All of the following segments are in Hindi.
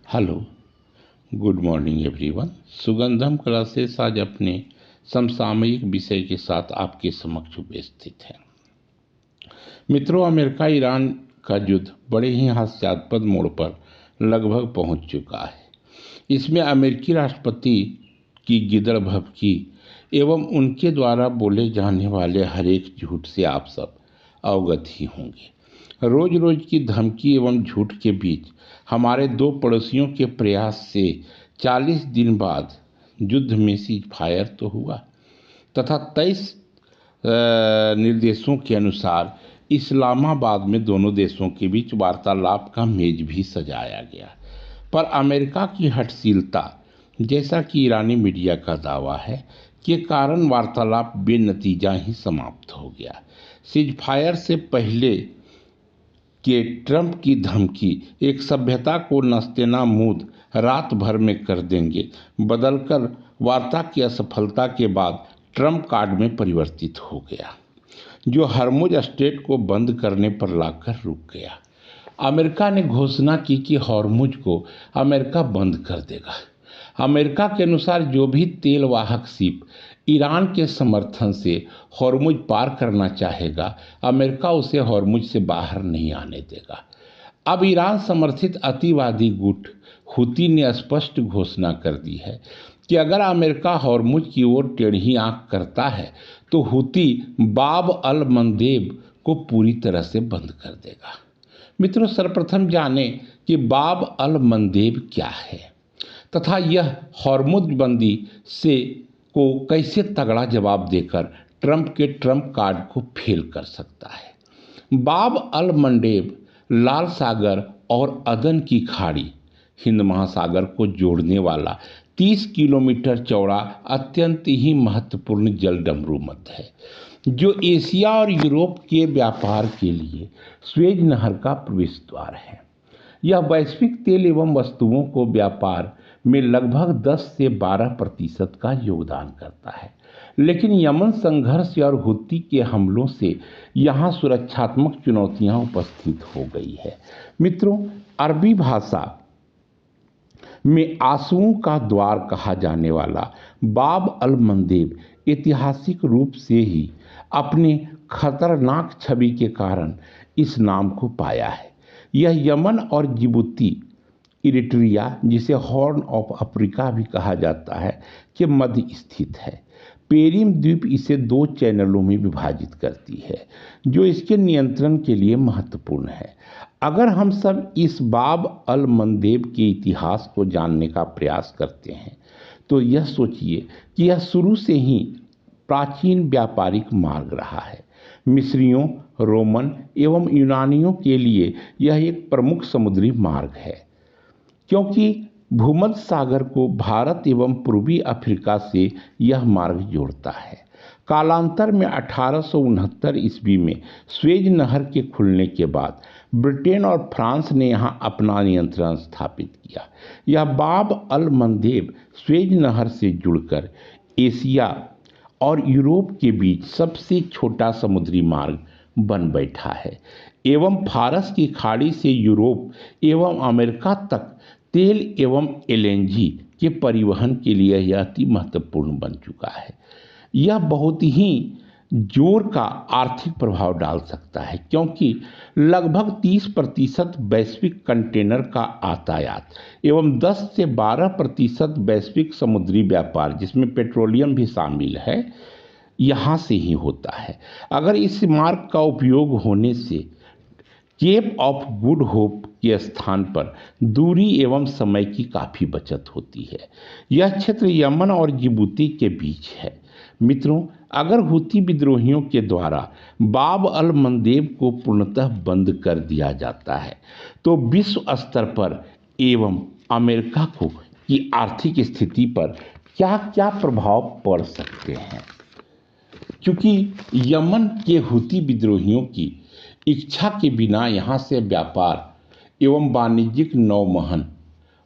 Hello, good morning everyone. Sugandham classes आज अपने समसामयिक विषय के साथ आपके समक्ष उपस्थित है। मित्रों, अमेरिका ईरान का युद्ध बड़े ही हास्यास्पद मोड़ पर लगभग पहुंच चुका है। इसमें अमेरिकी राष्ट्रपति की गिदड़ भभकी एवं उनके द्वारा बोले जाने वाले हर एक झूठ से आप सब अवगत ही होंगे। रोज रोज की धमकी एवं झूठ के बीच हमारे दो पड़ोसियों के प्रयास से 40 दिन बाद युद्ध में सीज फायर तो हुआ तथा 23 निर्देशों के अनुसार इस्लामाबाद में दोनों देशों के बीच वार्तालाप का मेज भी सजाया गया। पर अमेरिका की हठशीलता, जैसा कि ईरानी मीडिया का दावा है, के कारण वार्तालाप बेनतीजा ही समाप्त हो गया। सीज फायर से पहले कि ट्रंप की धमकी एक सभ्यता को नस्तेनाबूद रात भर में कर देंगे बदलकर वार्ता की असफलता के बाद ट्रंप कार्ड में परिवर्तित हो गया, जो हरमुज स्ट्रेट को बंद करने पर लाकर रुक गया। अमेरिका ने घोषणा की कि हरमुज को अमेरिका बंद कर देगा। अमेरिका के अनुसार जो भी तेल वाहक शिप ईरान के समर्थन से हरमुज पार करना चाहेगा, अमेरिका उसे हरमुज से बाहर नहीं आने देगा। अब ईरान समर्थित अतिवादी गुट हुती ने स्पष्ट घोषणा कर दी है कि अगर अमेरिका हरमुज की ओर टेढ़ी आंख करता है तो हुती बाब अल मंदेब को पूरी तरह से बंद कर देगा। मित्रों, सर्वप्रथम जाने कि बाब अल मंदेब क्या है तथा यह हरमुज बंदी से को कैसे तगड़ा जवाब देकर ट्रंप के ट्रंप कार्ड को फेल कर सकता है। बाब अल मंडेब लाल सागर और अदन की खाड़ी, हिंद महासागर को जोड़ने वाला 30 किलोमीटर चौड़ा अत्यंत ही महत्वपूर्ण जल डमरू मध्य है, जो एशिया और यूरोप के व्यापार के लिए स्वेज नहर का प्रवेश द्वार है। यह वैश्विक तेल एवं वस्तुओं को व्यापार में लगभग 10 से 12% का योगदान करता है, लेकिन यमन संघर्ष और हुती के हमलों से यहाँ सुरक्षात्मक चुनौतियाँ उपस्थित हो गई है। मित्रों, अरबी भाषा में आंसुओं का द्वार कहा जाने वाला बाब अल मंदेब ऐतिहासिक रूप से ही अपने खतरनाक छवि के कारण इस नाम को पाया है। यह यमन और जिबूती, इरिट्रिया, जिसे हॉर्न ऑफ अफ्रीका भी कहा जाता है, के मध्य स्थित है। पेरिम द्वीप इसे 2 चैनलों में विभाजित करती है, जो इसके नियंत्रण के लिए महत्वपूर्ण है। अगर हम सब इस बाब अल मंदेब के इतिहास को जानने का प्रयास करते हैं तो यह सोचिए कि यह शुरू से ही प्राचीन व्यापारिक मार्ग रहा है। मिस्रियों, रोमन एवं यूनानियों के लिए यह एक प्रमुख समुद्री मार्ग है, क्योंकि भूमध्य सागर को भारत एवं पूर्वी अफ्रीका से यह मार्ग जोड़ता है। कालांतर में 1869 ईस्वी में स्वेज नहर के खुलने के बाद ब्रिटेन और फ्रांस ने यहां अपना नियंत्रण स्थापित किया। यह बाब अल मंदेब स्वेज नहर से जुड़कर एशिया और यूरोप के बीच सबसे छोटा समुद्री मार्ग बन बैठा है एवं फारस की खाड़ी से यूरोप एवं अमेरिका तक तेल एवं एलएनजी के परिवहन के लिए यह अति महत्वपूर्ण बन चुका है। यह बहुत ही जोर का आर्थिक प्रभाव डाल सकता है, क्योंकि लगभग 30% वैश्विक कंटेनर का आयात एवं 10 से 12% वैश्विक समुद्री व्यापार, जिसमें पेट्रोलियम भी शामिल है, यहाँ से ही होता है। अगर इस मार्ग का उपयोग होने से केप ऑफ गुड होप के स्थान पर दूरी एवं समय की काफ़ी बचत होती है। यह क्षेत्र यमन और जिबूती के बीच है। मित्रों, अगर हुती विद्रोहियों के द्वारा बाब अल मंदेब को पूर्णतः बंद कर दिया जाता है तो विश्व स्तर पर एवं अमेरिका को की आर्थिक स्थिति पर क्या क्या प्रभाव पड़ सकते हैं, क्योंकि यमन के हुती विद्रोहियों की इच्छा के बिना यहाँ से व्यापार एवं वाणिज्यिक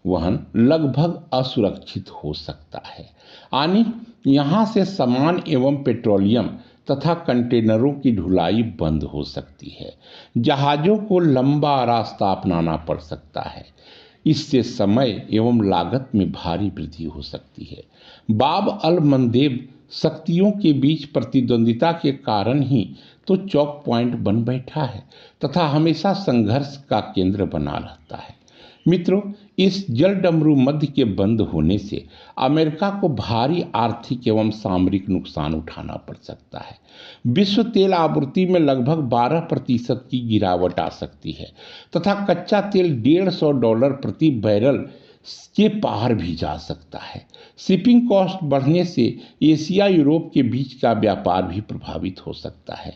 वहन लगभग असुरक्षित हो सकता है। यानी यहाँ से सामान एवं पेट्रोलियम तथा कंटेनरों की ढुलाई बंद हो सकती है। जहाज़ों को लंबा रास्ता अपनाना पड़ सकता है। इससे समय एवं लागत में भारी वृद्धि हो सकती है। बाब अल मंदेब शक्तियों के बीच प्रतिद्वंदिता के कारण ही तो चौक पॉइंट बन बैठा है तथा हमेशा संघर्ष का केंद्र बना रहता है। मित्रों, इस जल डमरू मध्य के बंद होने से अमेरिका को भारी आर्थिक एवं सामरिक नुकसान उठाना पड़ सकता है। विश्व तेल आपूर्ति में लगभग 12% की गिरावट आ सकती है तथा कच्चा तेल $150 प्रति बैरल के पार भी जा सकता है। शिपिंग कॉस्ट बढ़ने से एशिया यूरोप के बीच का व्यापार भी प्रभावित हो सकता है।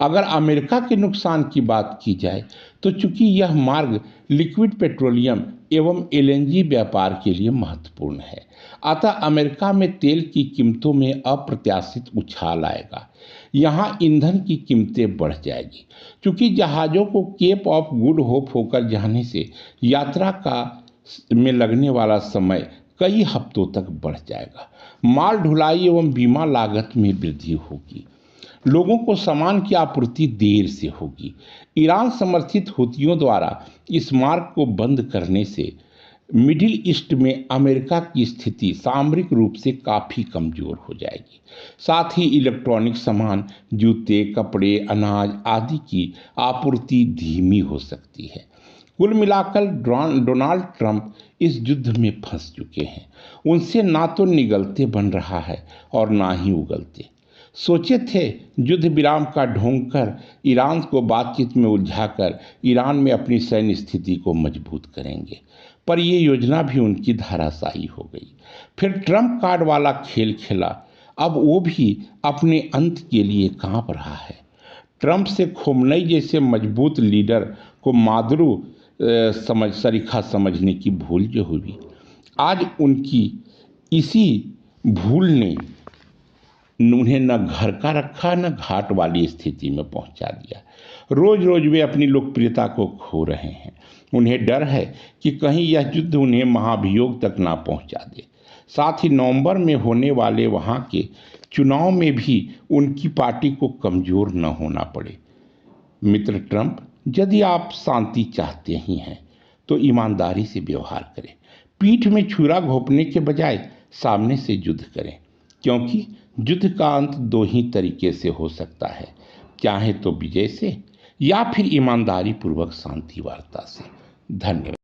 अगर अमेरिका के नुकसान की बात की जाए तो चूंकि यह मार्ग लिक्विड पेट्रोलियम एवं एलएनजी व्यापार के लिए महत्वपूर्ण है, अतः अमेरिका में तेल की कीमतों में अप्रत्याशित उछाल आएगा। यहाँ ईंधन की कीमतें बढ़ जाएगी क्योंकि जहाज़ों को केप ऑफ गुड होप होकर जाने से यात्रा का में लगने वाला समय कई हफ्तों तक बढ़ जाएगा। माल ढुलाई एवं बीमा लागत में वृद्धि होगी। लोगों को सामान की आपूर्ति देर से होगी। ईरान समर्थित हुतियों द्वारा इस मार्ग को बंद करने से मिडिल ईस्ट में अमेरिका की स्थिति सामरिक रूप से काफ़ी कमज़ोर हो जाएगी। साथ ही इलेक्ट्रॉनिक सामान, जूते, कपड़े, अनाज आदि की आपूर्ति धीमी हो सकती है। कुल मिलाकर डोनाल्ड ट्रंप इस युद्ध में फंस चुके हैं। उनसे ना तो निगलते बन रहा है और ना ही उगलते। सोचे थे युद्ध विराम का ढोंग कर ईरान को बातचीत में उलझाकर ईरान में अपनी सैन्य स्थिति को मजबूत करेंगे, पर ये योजना भी उनकी धराशायी हो गई। फिर ट्रंप कार्ड वाला खेल खेला। अब वो भी अपने अंत के लिए कांप रहा है। ट्रंप से खोमनई जैसे मजबूत लीडर को मादरू सरीखा समझने की भूल जो हुई, आज उनकी इसी भूल ने उन्हें न घर का रखा न घाट वाली स्थिति में पहुंचा दिया। रोज रोज वे अपनी लोकप्रियता को खो रहे हैं। उन्हें डर है कि कहीं यह युद्ध उन्हें महाभियोग तक ना पहुंचा दे। साथ ही नवंबर में होने वाले वहां के चुनाव में भी उनकी पार्टी को कमजोर न होना पड़े। मित्र ट्रंप, यदि आप शांति चाहते ही हैं तो ईमानदारी से व्यवहार करें। पीठ में छुरा घोंपने के बजाय सामने से युद्ध करें, क्योंकि युद्ध का अंत दो ही तरीके से हो सकता है, चाहे तो विजय से या फिर ईमानदारी पूर्वक शांति वार्ता से। धन्यवाद।